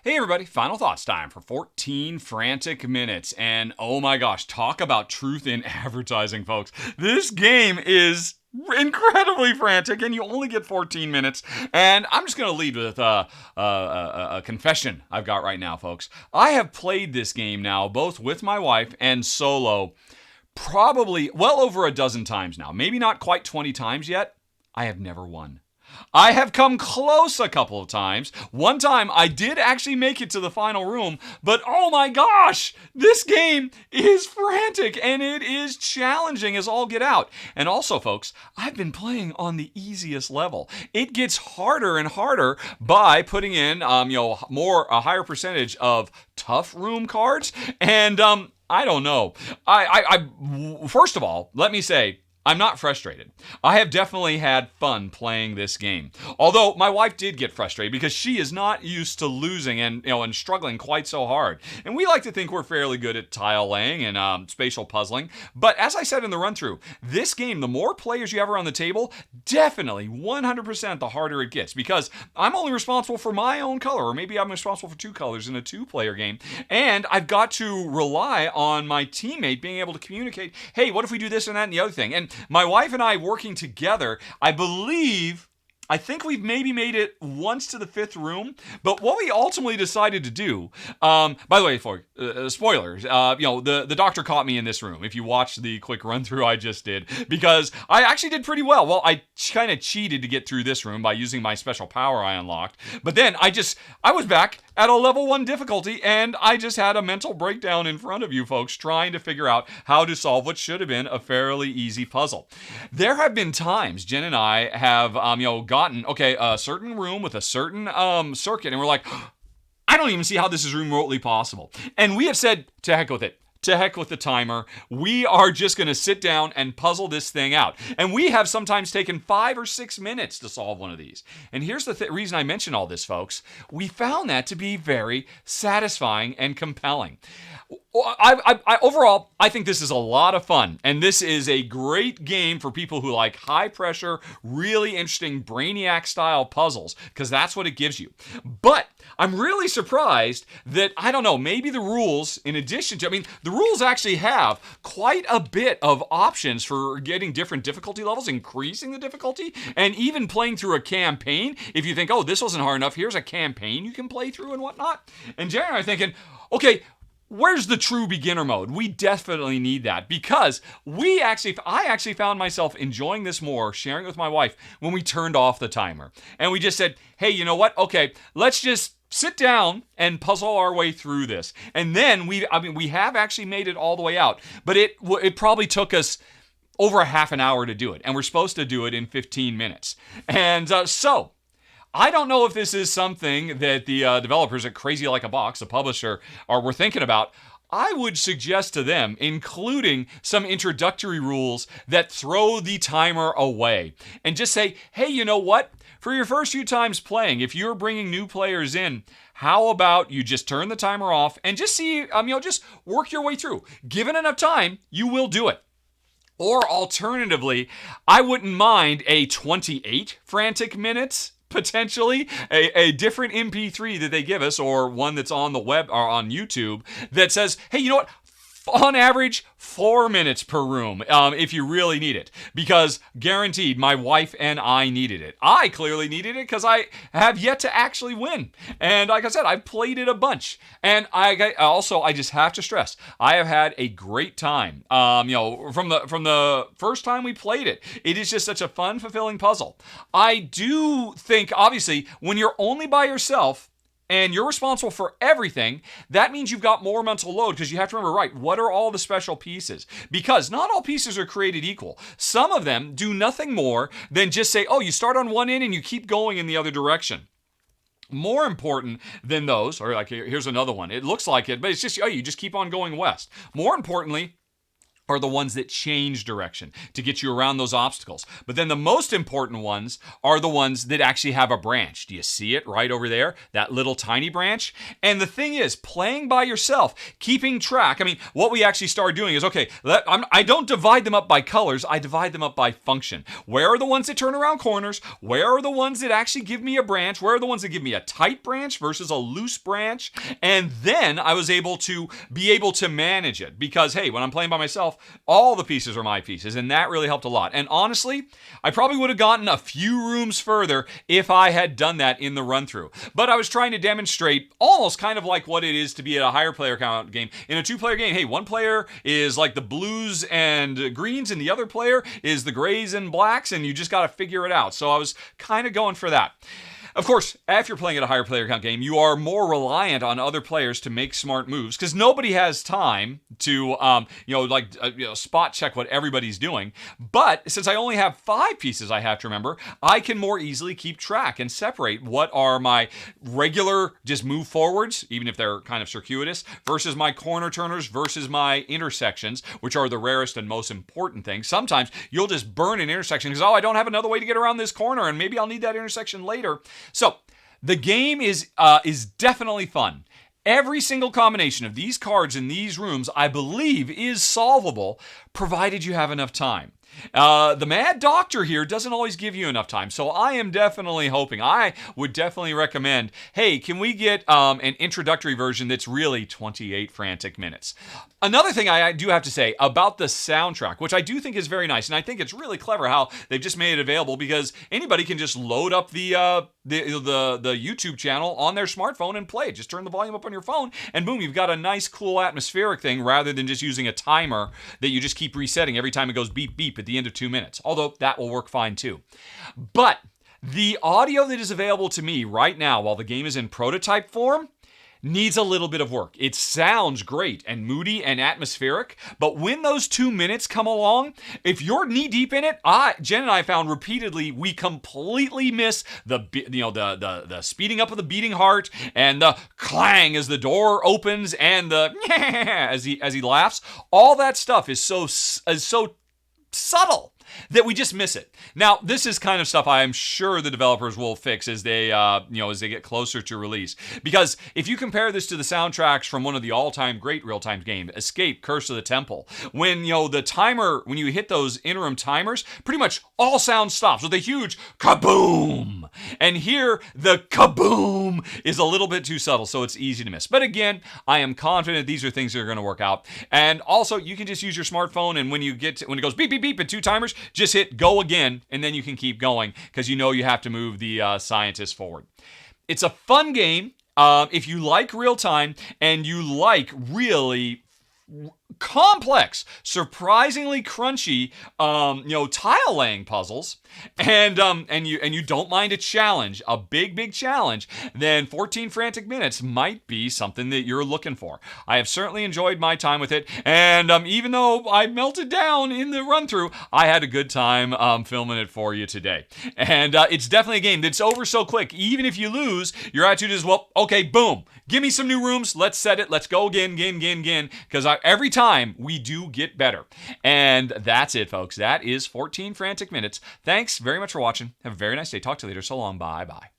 Hey everybody, final thoughts time for 14 frantic minutes. And oh my gosh, talk about truth in advertising, folks. This game is incredibly frantic and you only get 14 minutes. And I'm just going to lead with a confession I've got right now, folks. I have played this game now, both with my wife and solo, probably well over a dozen times now. Maybe not quite 20 times yet. I have never won. I have come close a couple of times. One time I did actually make it to the final room, but oh my gosh, this game is frantic and it is challenging as all get out. And also, folks, I've been playing on the easiest level. It gets harder and harder by putting in, a higher percentage of tough room cards. And I don't know. First of all, let me say, I'm not frustrated. I have definitely had fun playing this game. Although my wife did get frustrated because she is not used to losing and struggling quite so hard. And we like to think we're fairly good at tile laying and spatial puzzling. But as I said in the run through, this game, the more players you have around the table, definitely 100% the harder it gets, because I'm only responsible for my own color, or maybe I'm responsible for two colors in a two-player game. And I've got to rely on my teammate being able to communicate, hey, what if we do this and that and the other thing? And my wife and I working together, I think we've maybe made it once to the fifth room, but what we ultimately decided to do, by the way, for spoilers, the doctor caught me in this room, if you watched the quick run through I just did, because I actually did pretty well. Well, I kind of cheated to get through this room by using my special power I unlocked, but then I was back at a level 1 difficulty, and I just had a mental breakdown in front of you folks trying to figure out how to solve what should have been a fairly easy puzzle. There have been times Jen and I have, gotten, a certain room with a certain circuit, and we're like, I don't even see how this is remotely possible. And we have said, to heck with it. To heck with the timer. We are just going to sit down and puzzle this thing out. And we have sometimes taken 5 or 6 minutes to solve one of these. And here's the reason I mention all this, folks. We found that to be very satisfying and compelling. Overall, I think this is a lot of fun, and this is a great game for people who like high pressure, really interesting Brainiac style puzzles, because that's what it gives you. But I'm really surprised that, maybe the rules, in addition to, the rules actually have quite a bit of options for getting different difficulty levels, increasing the difficulty, and even playing through a campaign. If you think, oh, this wasn't hard enough, here's a campaign you can play through and whatnot. And Jerry and I are thinking, okay, where's the true beginner mode? We definitely need that, because I actually found myself enjoying this more, sharing it with my wife, when we turned off the timer. And we just said, hey, you know what? Okay, let's just sit down and puzzle our way through this. And then we have actually made it all the way out, but it probably took us over a half an hour to do it. And we're supposed to do it in 15 minutes. And so I don't know if this is something that the developers at Crazy Like a Box, the publisher, were thinking about. I would suggest to them including some introductory rules that throw the timer away and just say, hey, you know what? For your first few times playing, if you're bringing new players in, how about you just turn the timer off and just see, just work your way through. Given enough time, you will do it. Or alternatively, I wouldn't mind a 28 frantic minutes, potentially a different MP3 that they give us, or one that's on the web or on YouTube that says, hey, you know what? On average, 4 minutes per room, if you really need it. Because guaranteed, my wife and I needed it. I clearly needed it because I have yet to actually win. And like I said, I've played it a bunch. And I just have to stress, I have had a great time. From the first time we played it, it is just such a fun, fulfilling puzzle. I do think, obviously, when you're only by yourself, and you're responsible for everything, that means you've got more mental load, because you have to remember, right, what are all the special pieces? Because not all pieces are created equal. Some of them do nothing more than just say, oh, you start on one end and you keep going in the other direction. More important than those, or like here's another one. It looks like it, but it's just, you just keep on going west. More importantly, are the ones that change direction to get you around those obstacles. But then the most important ones are the ones that actually have a branch. Do you see it right over there? That little tiny branch? And the thing is, playing by yourself, keeping track, what we actually started doing is, okay, I don't divide them up by colors, I divide them up by function. Where are the ones that turn around corners? Where are the ones that actually give me a branch? Where are the ones that give me a tight branch versus a loose branch? And then I was able to manage it because, hey, when I'm playing by myself, all the pieces are my pieces, and that really helped a lot. And honestly, I probably would have gotten a few rooms further if I had done that in the run-through. But I was trying to demonstrate almost kind of like what it is to be at a higher player count game. In a 2-player game, hey, one player is like the blues and greens, and the other player is the grays and blacks, and you just got to figure it out. So I was kind of going for that. Of course, if you're playing at a higher player count game, you are more reliant on other players to make smart moves because nobody has time to, spot check what everybody's doing. But since I only have 5 pieces I have to remember, I can more easily keep track and separate what are my regular just move forwards, even if they're kind of circuitous, versus my corner turners versus my intersections, which are the rarest and most important thing. Sometimes you'll just burn an intersection because, I don't have another way to get around this corner, and maybe I'll need that intersection later. So the game is definitely fun. Every single combination of these cards in these rooms, I believe, is solvable, provided you have enough time. The Mad Doctor here doesn't always give you enough time, so I am definitely hoping. I would definitely recommend, hey, can we get an introductory version that's really 28 frantic minutes? Another thing I do have to say about the soundtrack, which I do think is very nice, and I think it's really clever how they've just made it available because anybody can just load up the YouTube channel on their smartphone and play it. Just turn the volume up on your phone, and boom, you've got a nice, cool atmospheric thing rather than just using a timer that you just keep resetting every time it goes beep, beep at the end of 2 minutes. Although that will work fine too. But the audio that is available to me right now while the game is in prototype form needs a little bit of work. It sounds great and moody and atmospheric, but when those 2 minutes come along, if you're knee deep in it, Jen and I found repeatedly we completely miss the speeding up of the beating heart and the clang as the door opens and the as he laughs. All that stuff is so subtle that we just miss it. Now, this is kind of stuff I am sure the developers will fix as they get closer to release. Because if you compare this to the soundtracks from one of the all-time great real-time games, Escape, Curse of the Temple, when the timer, when you hit those interim timers, pretty much all sound stops with a huge kaboom. And here, the kaboom is a little bit too subtle, so it's easy to miss. But again, I am confident these are things that are going to work out. And also, you can just use your smartphone, and when it goes beep, beep, beep at 2 timers, just hit go again, and then you can keep going because you have to move the scientist forward. It's a fun game if you like real time and you like really complex, surprisingly crunchy, tile laying puzzles, and you don't mind a challenge, a big challenge, then 14 Frantic Minutes might be something that you're looking for. I have certainly enjoyed my time with it, and even though I melted down in the run-through, I had a good time filming it for you today. And it's definitely a game that's over so quick. Even if you lose, your attitude is, well, okay, boom, give me some new rooms, let's set it, let's go again, because every time we do get better. And that's it, folks. That is 14 Frantic Minutes. Thanks very much for watching. Have a very nice day. Talk to you later. So long. Bye-bye.